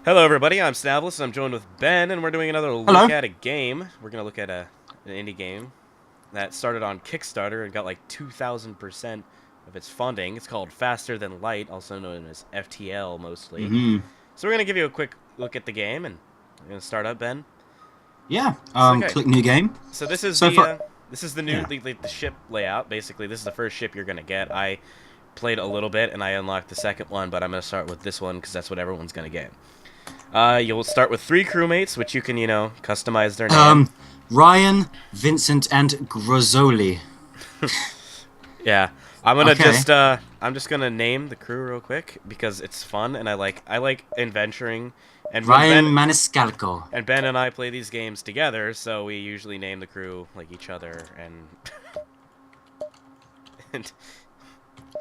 Hello everybody, I'm Snavless, and I'm joined with Ben, and we're doing another Hello. look at a game. We're going to look at an indie game that started on Kickstarter and got like 2,000% of its funding. It's called Faster Than Light, also known as FTL mostly. hmm So we're going to give you a quick look at the game, and we're going to start up, Ben. Yeah. So, okay, Click new game. so this is So far, the new yeah. the ship layout. Basically, this is the first ship you're going to get. I played a little bit, and I unlocked the second one, but I'm going to start with this one because that's what everyone's going to get. You'll start with 3 crewmates, which you can, customize their name. Um, Ryan, Vincent, and Grozzoli. Yeah, I'm gonna Okay. I'm just gonna name the crew real quick because it's fun and I like adventuring. And when Ryan Maniscalco. Ben and I play these games together, so we usually name the crew like each other and and, and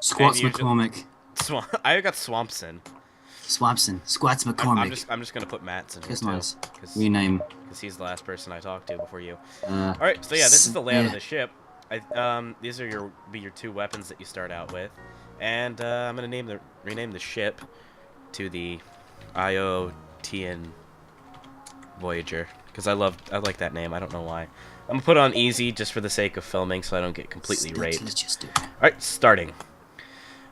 Squats usually McCormick. I got Swampson. Swabson. Squats I'm McCormick. I'm just gonna put Matt's in here That's too, nice. because Rename. he's the last person I talked to before you. Uh, All right, so yeah, this is the layout of yeah. the ship. These are your 2 weapons that you start out with, and I'm gonna rename the ship to the IOTN Voyager because I like that name. I don't know why. I'm gonna put it on easy just for the sake of filming, so I don't get completely raped. Let's just do it. All right, starting.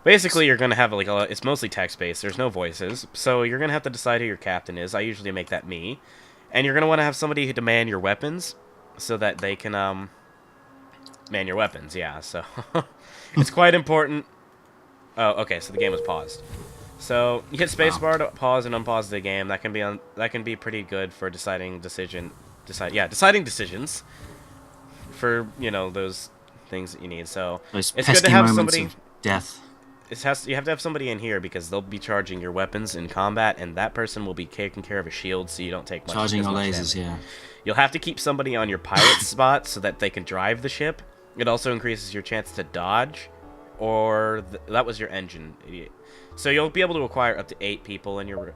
Basically, you're gonna have it's mostly text-based. There's no voices, so you're gonna have to decide who your captain is. I usually make that me, and you're gonna want to have somebody who demand your weapons, so that they can man your weapons. Yeah, so it's quite important. Oh, okay. So the game was paused. So you hit spacebar to pause and unpause the game. That can be pretty good for deciding decisions for those things that you need. So Those it's good to pesky have moments somebody. of death. You have to have somebody in here because they'll be charging your weapons in combat, and that person will be taking care of a shield, so you don't take Charging as your much lasers, damage. yeah. You'll have to keep somebody on your pilot spot so that they can drive the ship. It also increases your chance to dodge, or that was your engine, idiot. So you'll be able to acquire up to 8 people in your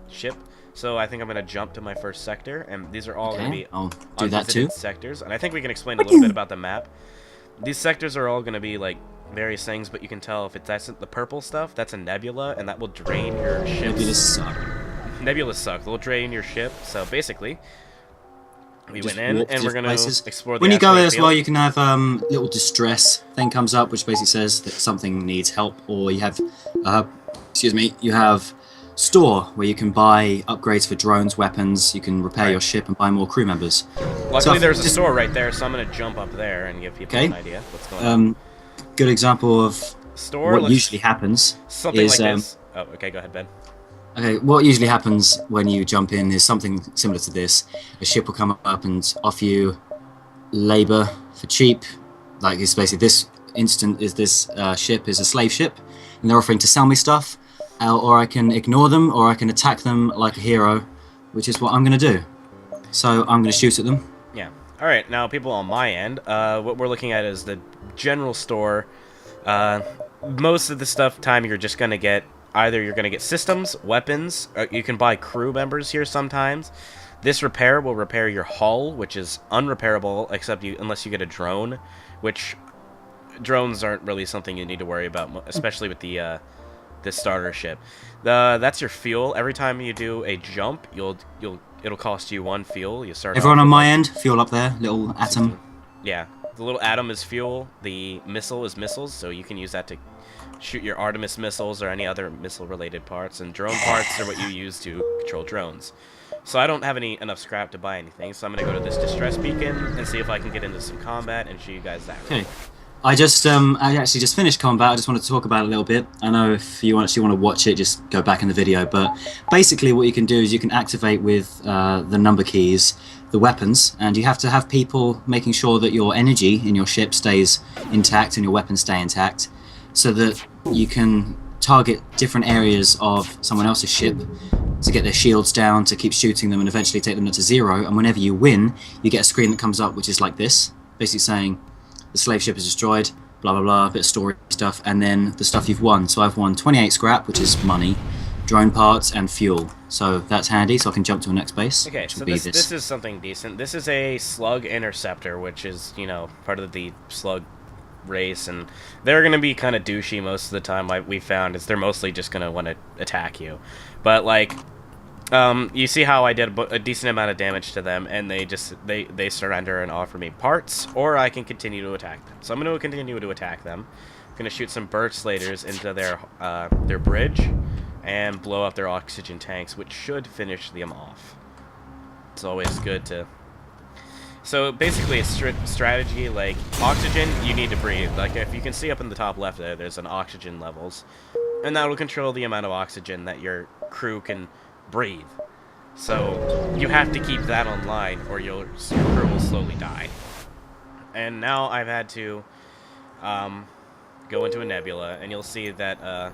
ship. So I think I'm gonna jump to my first sector, and these are all gonna Okay. be I'll do that too. unvisited sectors. And I think we can explain a little bit about the map. These sectors are all gonna be like various things, but you can tell if that's the purple stuff, that's a nebula, and that will drain your ship's... Nebulas suck. Nebulas suck. They'll drain your ship. So basically, we Just went in, walk and to we're going to places. explore the When you go asteroid as well, field. you can have little distress thing comes up, which basically says that something needs help, or you have, you have store where you can buy upgrades for drones, weapons. You can repair your ship and buy more crew members. Luckily, there's a just store right there, so I'm going to jump up there and give people an idea what's going on. good example of Store what usually happens something is like this. Oh, okay, go ahead, Ben. okay. What usually happens when you jump in is something similar to this. A ship will come up and offer you labor for cheap. Like it's basically this instant is this ship is a slave ship, and they're offering to sell me stuff, or I can ignore them, or I can attack them like a hero, which is what I'm going to do. So I'm going to shoot at them. Yeah. All right. Now, people on my end, what we're looking at is the general store. Most of the you're just going to get either you're going to get systems, weapons, or you can buy crew members here sometimes. This repair will repair your hull, which is unrepairable unless you get a drone, which drones aren't really something you need to worry about, especially with the starter ship. That's your fuel. Every time you do a jump, it'll cost you 1 fuel. You start Everyone off on with my end, fuel up there, little atom. Yeah, the little atom is fuel. The missile is missiles, so you can use that to shoot your Artemis missiles or any other missile-related parts. And drone parts are what you use to control drones. So I don't have enough scrap to buy anything, so I'm gonna go to this distress beacon and see if I can get into some combat and show you guys that. Okay. I actually just finished combat. I just wanted to talk about it a little bit. I know if you actually want to watch it, just go back in the video. But basically, what you can do is you can activate with the number keys the weapons, and you have to have people making sure that your energy in your ship stays intact and your weapons stay intact, so that you can target different areas of someone else's ship to get their shields down, to keep shooting them, and eventually take them to 0. And whenever you win, you get a screen that comes up, which is like this, basically saying, the slave ship is destroyed, blah blah blah, a bit of story stuff, and then the stuff you've won. So I've won 28 scrap, which is money, drone parts, and fuel. So that's handy, so I can jump to the next base. Okay, so this is something decent. This is a slug interceptor, which is, part of the slug race, and they're going to be kind of douchey most of the time. We found is they're mostly just going to want to attack you. But, like, You see how I did a decent amount of damage to them, and they surrender and offer me parts, or I can continue to attack them. So I'm going to continue to attack them. I'm going to shoot some bird slaters into their bridge, and blow up their oxygen tanks, which should finish them off. It's always good to... So basically, it's strategy, like, oxygen, you need to breathe. Like, if you can see up in the top left there, there's an oxygen levels. And that will control the amount of oxygen that your crew can breathe. So, you have to keep that online, or your crew will slowly die. And now I've had to go into a nebula, and you'll see that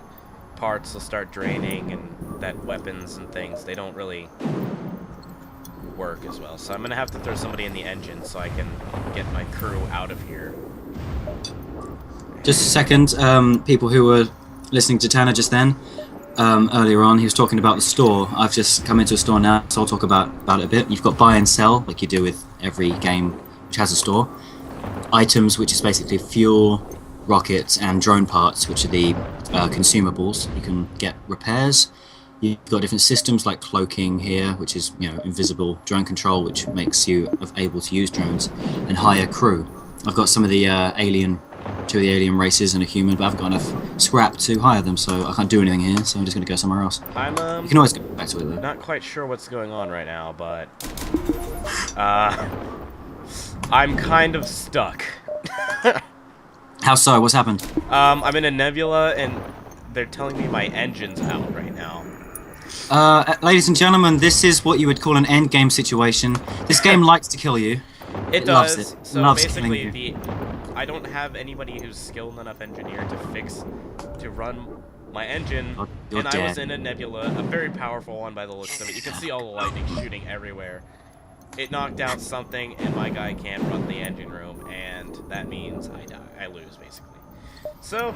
parts will start draining, and that weapons and things, they don't really work as well. So I'm going to have to throw somebody in the engine so I can get my crew out of here. Just a second, people who were listening to Tanner just then, earlier on, he was talking about the store. I've just come into a store now, so I'll talk about it a bit. You've got buy and sell, like you do with every game which has a store. Items, which is basically fuel, rockets, and drone parts, which are the consumables. You can get repairs. You've got different systems like cloaking here, which is, you know, invisible drone control, which makes you able to use drones, and hire crew. I've got some of the two of the alien races and a human, but I haven't got enough scrap to hire them, so I can't do anything here, so I'm just going to go somewhere else. You can always go back to it, though. Not quite sure what's going on right now, but... I'm kind of stuck. How so? What's happened? I'm in a nebula, and they're telling me my engine's out right now. Ladies and gentlemen, this is what you would call an end game situation. This game likes to kill you. It loves does. it. So loves basically, I don't have anybody who's skilled enough engineer to run my engine, You're and dead. I was in a nebula, a very powerful one by the looks of it. You can see all the lightning shooting everywhere. It knocked out something, and my guy can't run the engine room, and that means I die. I lose, basically. So,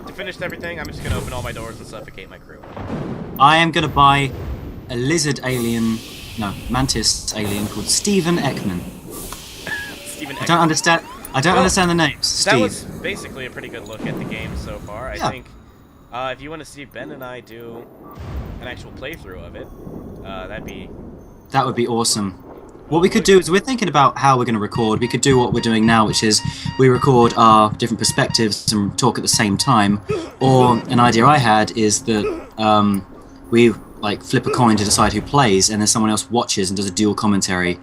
to finish everything, I'm just going to open all my doors and suffocate my crew. I am going to buy a lizard alien, no, mantis alien called Stephen Ekman. Stephen Ekman. I don't understand the names. Steve. That was basically a pretty good look at the game so far. I think if you want to see Ben and I do an actual playthrough of it, that would be awesome. What we could do is we're thinking about how we're going to record. We could do what we're doing now, which is we record our different perspectives and talk at the same time. Or an idea I had is that we like flip a coin to decide who plays, and then someone else watches and does a dual commentary.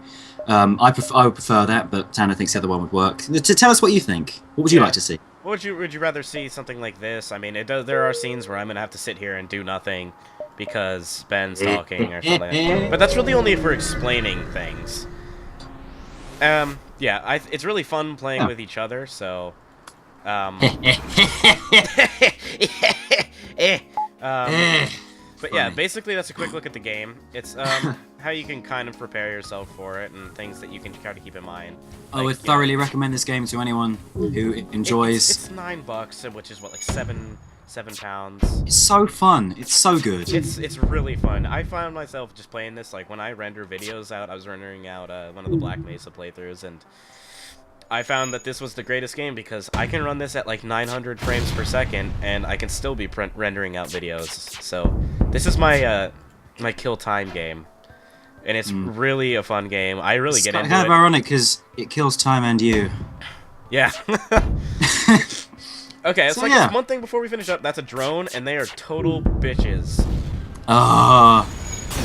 I would prefer that, but Tanner thinks the other one would work. Tell us what you think. What would you like to see? Would you rather see something like this? I mean, there are scenes where I'm gonna have to sit here and do nothing because Ben's talking or something like that. But that's really only for explaining things. Yeah, it's really fun playing with each other, so... But yeah, basically that's a quick look at the game. It's how you can kind of prepare yourself for it and things that you can try to keep in mind. I would thoroughly recommend this game to anyone who enjoys... It's $9, which is what, like £7 £7. It's so fun. It's so good. It's really fun. I found myself just playing this, like, when I render videos out, I was rendering out one of the Black Mesa playthroughs, and I found that this was the greatest game because I can run this at, like, 900 frames per second, and I can still be rendering out videos. So, this is my, my kill time game. And it's really a fun game. I really get into it. It's kind of ironic because it kills time and you. Yeah. Okay, it's like one thing before we finish up. That's a drone, and they are total bitches. Ah,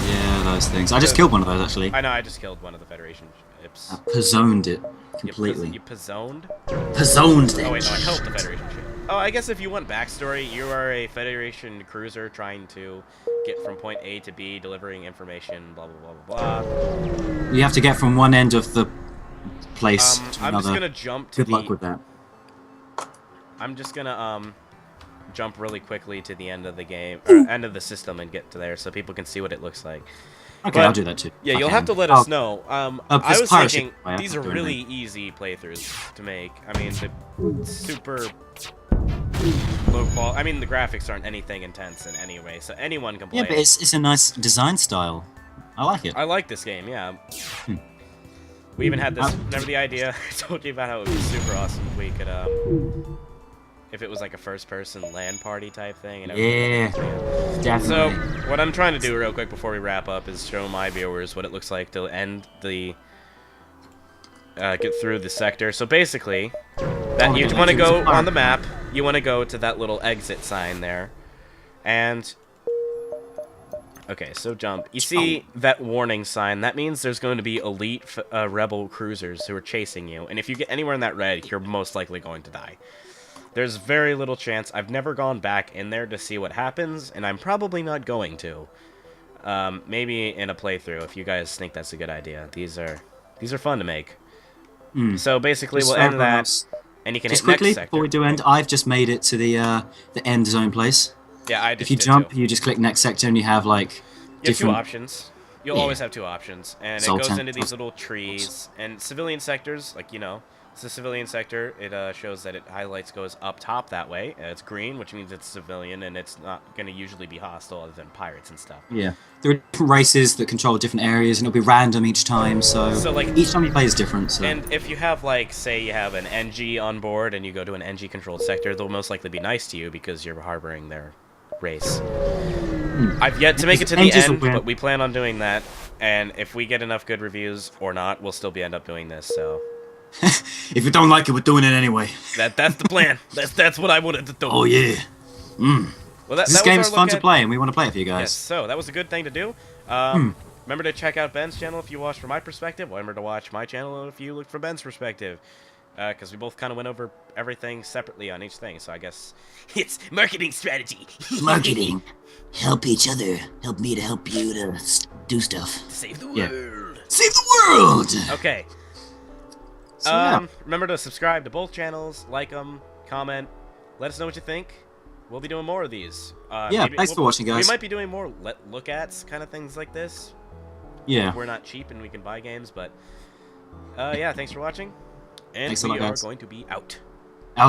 yeah, those things. I just killed one of those, actually. I know, I just killed one of the Federation ships. I pizzoned it completely. You pizzoned? Pizzoned it. Oh, wait, no, I helped the Federation ship. Oh, I guess if you want backstory, you are a Federation cruiser trying to get from point A to B, delivering information, blah, blah, blah, blah, blah. You have to get from one end of the place to another. I'm just going to jump to Good luck with that. I'm just gonna jump really quickly to the end of the game, or end of the system, and get to there so people can see what it looks like. Okay, I'll do that too. Yeah, you'll have to let us know. I was thinking these are really easy playthroughs to make. I mean, the super low quality. I mean, the graphics aren't anything intense in any way, so anyone can play. Yeah, but it's a nice design style. I like it. I like this game. Yeah. We even had this. Remember the idea I told you about how it would be super awesome if we could if it was like a first-person LAN party type thing. And Yeah, definitely. So what I'm trying to do real quick before we wrap up is show my viewers what it looks like to end the get through the sector. So basically, that you want to go on the map. You want to go to that little exit sign there, and okay, so jump. You see that warning sign? That means there's going to be elite rebel cruisers who are chasing you, and if you get anywhere in that red, you're most likely going to die. There's very little chance. I've never gone back in there to see what happens, and I'm probably not going to. Maybe in a playthrough, if you guys think that's a good idea. These are fun to make. So basically, we'll end that, and you can just hit quickly next sector. before we do end. I've just made it to the end zone place. Yeah, I just If you did jump, too. you just click next sector, and you have like You have different two options. You'll always have two options, and it goes into these little trees. And civilian sectors, like, you know, it's a civilian sector. It shows that it highlights goes up top that way. It's green, which means it's civilian, and it's not going to usually be hostile other than pirates and stuff. Yeah, there are different races that control different areas, and it'll be random each time. So like, each time you play is different. So. And if you have, like, say you have an NG on board, and you go to an NG-controlled sector, they'll most likely be nice to you because you're harboring their race. I've yet to make it to the end, but we plan on doing that. And if we get enough good reviews or not, we'll still end up doing this. So, if you don't like it, we're doing it anyway. That's the plan. That's what I wanted to do. Oh yeah. Well, this game is fun to play, and we want to play it for you guys. Yes, so that was a good thing to do. Remember to check out Ben's channel if you watched from my perspective. Remember to watch my channel if you look from Ben's perspective. Because we both kind of went over everything separately on each thing, so I guess it's marketing strategy. Marketing. Help each other. Help me to help you to do stuff. Save the world. Save the world! Okay. So, yeah. Remember to subscribe to both channels, like them, comment, let us know what you think. We'll be doing more of these. Yeah, thanks for watching, guys. We might be doing more look-ats kind of things like this. Yeah. We're not cheap and we can buy games, but yeah, thanks for watching. And we are going to be out.